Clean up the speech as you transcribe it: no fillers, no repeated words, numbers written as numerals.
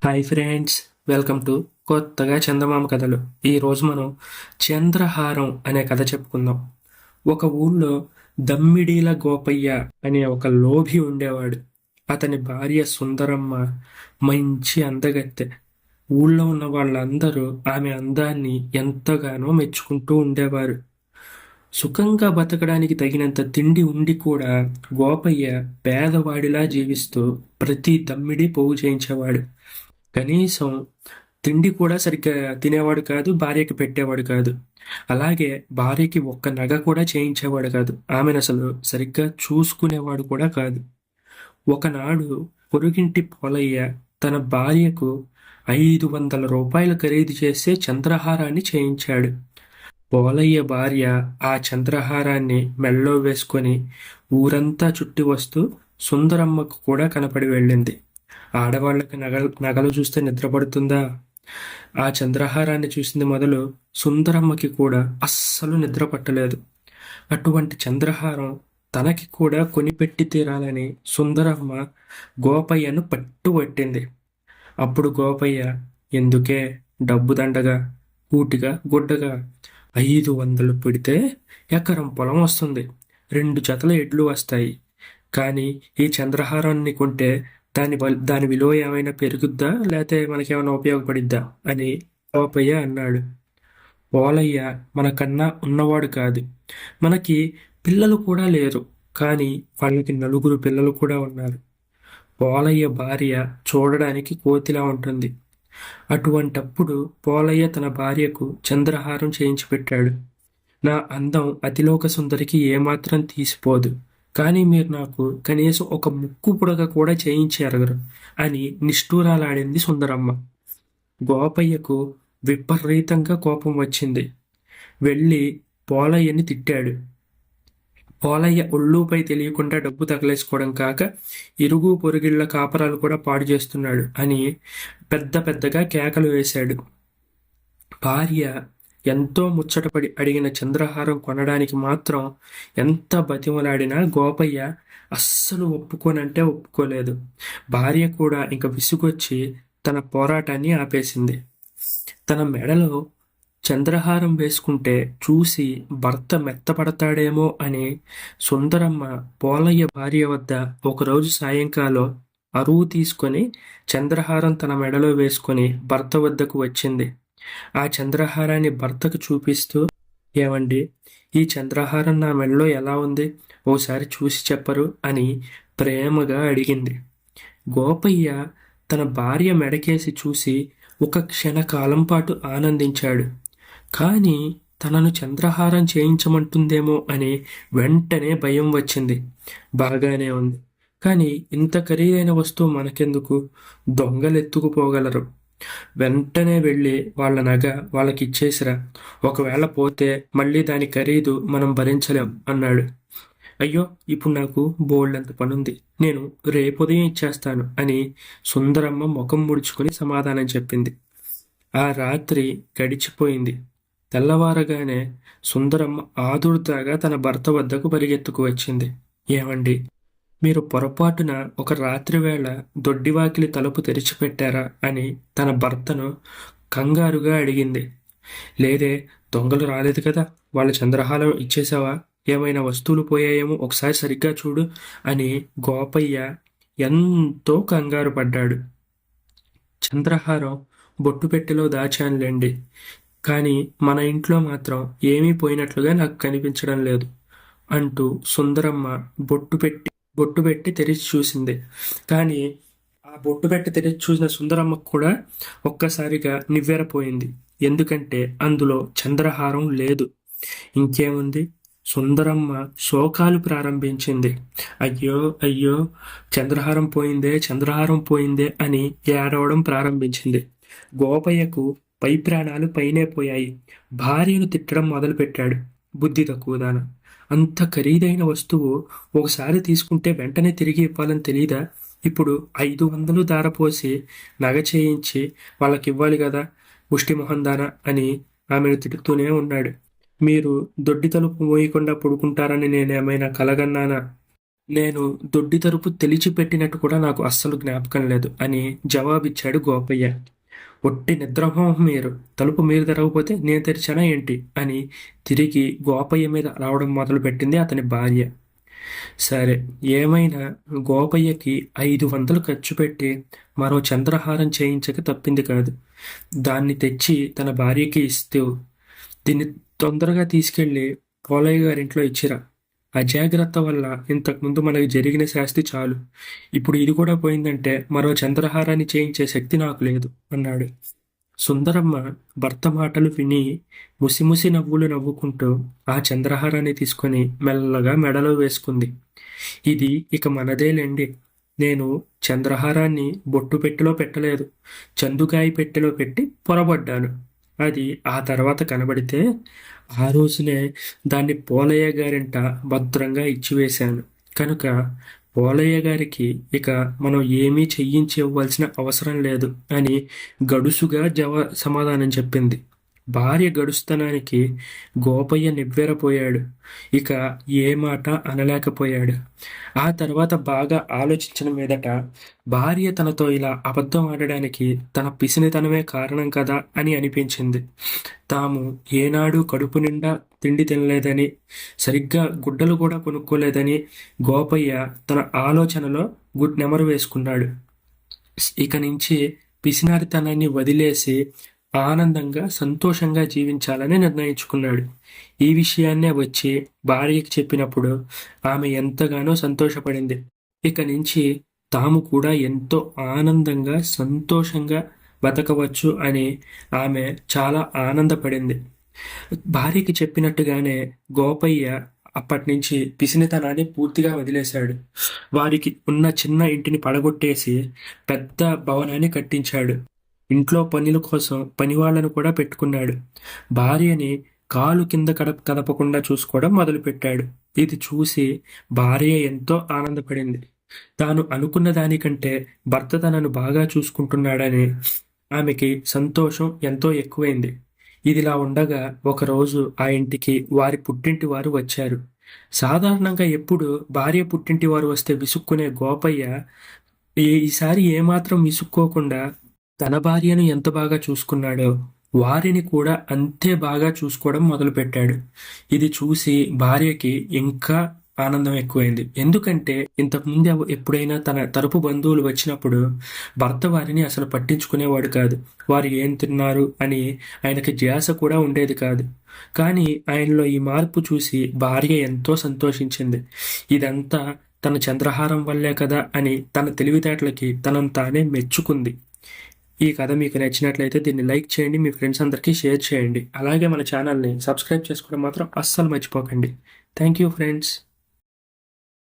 Hi friends, welcome to కొత్తగా చందమామ కథలు. ఈరోజు మనం చంద్రహారం అనే కథ చెప్పుకుందాం. ఒక ఊళ్ళో దమ్మిడీల గోపయ్య అనే ఒక లోభి ఉండేవాడు. అతని భార్య సుందరమ్మ మంచి అందగత్తె. ఊళ్ళో ఉన్న వాళ్ళందరూ ఆమె అందాన్ని ఎంతగానో మెచ్చుకుంటూ ఉండేవారు. సుఖంగా బతకడానికి తగినంత తిండి ఉండి కూడా గోపయ్య పేదవాడిలా జీవిస్తూ ప్రతి దమ్మిడి పోగు చేయించేవాడు. కనీసం తిండి కూడా సరిగ్గా తినేవాడు కాదు. భార్యకి పెట్టేవాడు కాదు. అలాగే భార్యకి ఒక్క నగ కూడా చేయించేవాడు కాదు. ఆమెనసలు సరిగ్గా చూసుకునేవాడు కూడా కాదు. ఒకనాడు పొరుగింటి పోలయ్య తన భార్యకు 500 రూపాయలు ఖరీదు చేసే చంద్రహారాన్ని చేయించాడు. పోలయ్య భార్య ఆ చంద్రహారాన్ని మెడలో వేసుకొని ఊరంతా చుట్టి వస్తూ సుందరమ్మకు కూడా కనపడి వెళ్ళింది. ఆడవాళ్ళకి నగలు చూస్తే నిద్రపడుతుందా? ఆ చంద్రహారాన్ని చూసింది మొదలు సుందరమ్మకి కూడా అస్సలు నిద్ర పట్టలేదు. అటువంటి చంద్రహారం తనకి కూడా కొనిపెట్టి తీరాలని సుందరమ్మ గోపయ్యను పట్టుబట్టింది. అప్పుడు గోపయ్య, ఎందుకే డబ్బు దండగా, కూటిగా గుడ్డగా 500 పెడితే ఎకరం పొలం వస్తుంది, 2 జతల ఎడ్లు వస్తాయి. కానీ ఈ చంద్రహారాన్ని కొంటే దాని విలువ ఏమైనా పెరుగుద్దా, లేకపోతే మనకేమైనా ఉపయోగపడిద్దా అని గోపయ్య అన్నాడు. పోలయ్య మనకన్నా ఉన్నవాడు కాదు. మనకి పిల్లలు కూడా లేరు. కానీ వాళ్ళకి 4 పిల్లలు కూడా ఉన్నారు. పోలయ్య భార్య చూడడానికి కోతిలా ఉంటుంది. అటువంటప్పుడు పోలయ్య తన భార్యకు చంద్రహారం చేయించి పెట్టాడు. నా అందం అతిలోక సుందరికి ఏమాత్రం తీసిపోదు. కానీ మీరు నాకు కనీసం ఒక ముక్కు పుడక కూడా చేయించి ఎరగరు అని నిష్ఠూరాలాడింది సుందరమ్మ. గోపయ్యకు విపరీతంగా కోపం వచ్చింది. వెళ్ళి పోలయ్యని తిట్టాడు. పోలయ్య ఒళ్ళుపై తెలియకుండా డబ్బు తగలేసుకోవడం కాక ఇరుగు పొరుగిళ్ల కాపరాలు కూడా పాడు చేస్తున్నాడు అని పెద్ద పెద్దగా కేకలు వేశాడు. భార్య ఎంతో ముచ్చటపడి అడిగిన చంద్రహారం కొనడానికి మాత్రం ఎంత బతిమలాడినా గోపయ్య అస్సలు ఒప్పుకోనంటే ఒప్పుకోలేదు. భార్య కూడా ఇంక విసుగొచ్చి తన పోరాటాన్ని ఆపేసింది. తన మెడలో చంద్రహారం వేసుకుంటే చూసి భర్త మెత్తపడతాడేమో అని సుందరమ్మ పోలయ్య భార్య వద్ద ఒకరోజు సాయంకాలం అరువు తీసుకొని చంద్రహారం తన మెడలో వేసుకొని భర్త వద్దకు వచ్చింది. ఆ చంద్రహారాన్ని భర్తకు చూపిస్తూ, ఏమండి, ఈ చంద్రహారం నా మెడలో ఎలా ఉంది, ఓసారి చూసి చెప్పరు అని ప్రేమగా అడిగింది. గోపయ్య తన భార్య మెడకేసి చూసి ఒక క్షణకాలం పాటు ఆనందించాడు. కానీ తనను చంద్రహారం చేయించమంటుందేమో అని వెంటనే భయం వచ్చింది. బాగానే ఉంది, కానీ ఇంత ఖరీదైన వస్తువు మనకెందుకు, దొంగలెత్తుకుపోగలరు. వెంటనే వెళ్ళి వాళ్ళ నగ వాళ్ళకి ఇచ్చేసిరా, ఒకవేళ పోతే మళ్ళీ దాని ఖరీదు మనం భరించలేం అన్నాడు. అయ్యో, ఇప్పుడు నాకు బోల్డంత పనుంది, నేను రేపు ఉదయం ఇచ్చేస్తాను అని సుందరమ్మ ముఖం ముడుచుకొని సమాధానం చెప్పింది. ఆ రాత్రి గడిచిపోయింది. తెల్లవారగానే సుందరమ్మ ఆదుర్దాగా తన భర్త వద్దకు పరిగెత్తుకు వచ్చింది. ఏమండి, మీరు పొరపాటున ఒక రాత్రివేళ దొడ్డివాకిలి తలుపు తెరిచిపెట్టారా అని తన భర్తను కంగారుగా అడిగింది. లేదే, దొంగలు రాలేదు కదా, వాళ్ళ చంద్రహారం ఇచ్చేసావా, ఏమైనా వస్తువులు పోయాయేమో ఒకసారి సరిగ్గా చూడు అని గోపయ్య ఎంతో కంగారు పడ్డాడు. చంద్రహారం బొట్టుపెట్టెలో దాచానులేండి, కానీ మన ఇంట్లో మాత్రం ఏమీ పోయినట్లుగా నాకు కనిపించడం లేదు అంటూ సుందరమ్మ బొట్టు పెట్టి తెరిచి చూసింది. కానీ ఆ బొట్టు పెట్టి తెరిచి చూసిన సుందరమ్మకు కూడా ఒక్కసారిగా నివ్వెరపోయింది. ఎందుకంటే అందులో చంద్రహారం లేదు. ఇంకేముంది, సుందరమ్మ శోకాలు ప్రారంభించింది. అయ్యో అయ్యో, చంద్రహారం పోయిందే, చంద్రహారం పోయిందే అని ఏడవడం ప్రారంభించింది. గోపయ్యకు పై ప్రాణాలు పైనే పోయాయి. భార్యను తిట్టడం మొదలుపెట్టాడు. బుద్ధి తక్కువదాన, అంత ఖరీదైన వస్తువు ఒకసారి తీసుకుంటే వెంటనే తిరిగి ఇవ్వాలని తెలీదా? ఇప్పుడు 500 ధారపోసి నగ చేయించి వాళ్ళకి ఇవ్వాలి కదా, ముష్టి మొహందాన అని ఆమెను తిడుతూనే ఉన్నాడు. మీరు దొడ్డి తలుపు మోయకుండా పడుకుంటారని నేనేమైనా కలగన్నానా? నేను దొడ్డి తలుపు తెరిచిపెట్టినట్టు కూడా నాకు అస్సలు జ్ఞాపకం లేదు అని జవాబిచ్చాడు గోపయ్య. ఒట్టి నిద్రమోహం మీరు. తలుపు మీరు తెరవకపోతే నేను తెరిచానా ఏంటి అని తిరిగి గోపయ్య మీద రావడం మొదలుపెట్టింది అతని భార్య. సరే, ఏమైనా గోపయ్యకి 500 ఖర్చు పెట్టి మరో చంద్రహారం చేయించక తప్పింది కాదు. దాన్ని తెచ్చి తన భార్యకి ఇస్తూ, దీన్ని తొందరగా తీసుకెళ్ళి పోలయ్య గారింట్లో ఇచ్చిరా. అజాగ్రత్త వల్ల ఇంతకుముందు మనకి జరిగిన శాస్తి చాలు. ఇప్పుడు ఇది కూడా పోయిందంటే మరో చంద్రహారాన్ని చేయించే శక్తి నాకు లేదు అన్నాడు. సుందరమ్మ భర్త మాటలు విని ముసిముసి నవ్వులు నవ్వుకుంటూ ఆ చంద్రహారాన్ని తీసుకొని మెల్లగా మెడలో వేసుకుంది. ఇది ఇక మనదేలేండి. నేను చంద్రహారాన్ని బొట్టు పెట్టెలో పెట్టలేదు, చందుకాయ పెట్టెలో పెట్టి పొరబడ్డాను. అది ఆ తర్వాత కనబడితే ఆ రోజునే దాన్ని పోలయ్య గారింట భద్రంగా ఇచ్చివేశాను. కనుక పోలయ్య గారికి ఇక మనం ఏమీ చెయ్యించి ఇవ్వాల్సిన అవసరం లేదు అని గడుసుగా సమాధానం చెప్పింది. భార్య గడుస్తనానికి గోపయ్య నివ్వెరపోయాడు. ఇక ఏ మాట అనలేకపోయాడు. ఆ తర్వాత బాగా ఆలోచించిన మీదట భార్య తనతో ఇలా అబద్ధం ఆడడానికి తన పిసినితనమే కారణం కదా అని అనిపించింది. తాము ఏనాడు కడుపు నిండా తిండి తినలేదని, సరిగ్గా గుడ్డలు కూడా కొనుక్కోలేదని గోపయ్య తన ఆలోచనలో నెమరు వేసుకున్నాడు. ఇక నుంచి పిసినారితనాన్ని వదిలేసి ఆనందంగా సంతోషంగా జీవించాలని నిర్ణయించుకున్నాడు. ఈ విషయాన్నే వచ్చి భార్యకి చెప్పినప్పుడు ఆమె ఎంతగానో సంతోషపడింది. ఇక నుంచి తాము కూడా ఎంతో ఆనందంగా సంతోషంగా బతకవచ్చు అని ఆమె చాలా ఆనందపడింది. భార్యకి చెప్పినట్టుగానే గోపయ్య అప్పటినుంచి పిసినితనాన్ని పూర్తిగా వదిలేశాడు. వారికి ఉన్న చిన్న ఇంటిని పడగొట్టేసి పెద్ద భవనాన్ని కట్టించాడు. ఇంట్లో పనుల కోసం పనివాళ్లను కూడా పెట్టుకున్నాడు. భార్యని కాలు కింద కదపకుండా చూసుకోవడం మొదలుపెట్టాడు. ఇది చూసి భార్య ఎంతో ఆనందపడింది. తాను అనుకున్న దానికంటే భర్త తనను బాగా చూసుకుంటున్నాడని ఆమెకి సంతోషం ఎంతో ఎక్కువైంది. ఇదిలా ఉండగా ఒకరోజు ఆ ఇంటికి వారి పుట్టింటి వారు వచ్చారు. సాధారణంగా ఎప్పుడు భార్య పుట్టింటి వారు వస్తే విసుక్కునే గోపయ్య ఈసారి ఏమాత్రం విసుక్కోకుండా తన భార్యను ఎంత బాగా చూసుకున్నాడో వారిని కూడా అంతే బాగా చూసుకోవడం మొదలుపెట్టాడు. ఇది చూసి భార్యకి ఇంకా ఆనందం ఎక్కువైంది. ఎందుకంటే ఇంతకుముందు ఎప్పుడైనా తన తరపు బంధువులు వచ్చినప్పుడు భర్త వారిని అసలు పట్టించుకునేవాడు కాదు. వారు ఏం తిన్నారు అని ఆయనకి ధ్యాస కూడా ఉండేది కాదు. కానీ ఆయనలో ఈ మార్పు చూసి భార్య ఎంతో సంతోషించింది. ఇదంతా తన చంద్రహారం వల్లే కదా అని తన తెలివితేటలకి తనను తానే మెచ్చుకుంది. ఈ కథ మీకు నచ్చినట్లయితే దీన్ని లైక్ చేయండి, మీ ఫ్రెండ్స్ అందరికీ షేర్ చేయండి. అలాగే మన ఛానల్ని సబ్స్క్రైబ్ చేసుకోవడం మాత్రం అస్సలు మర్చిపోకండి. Thank you friends.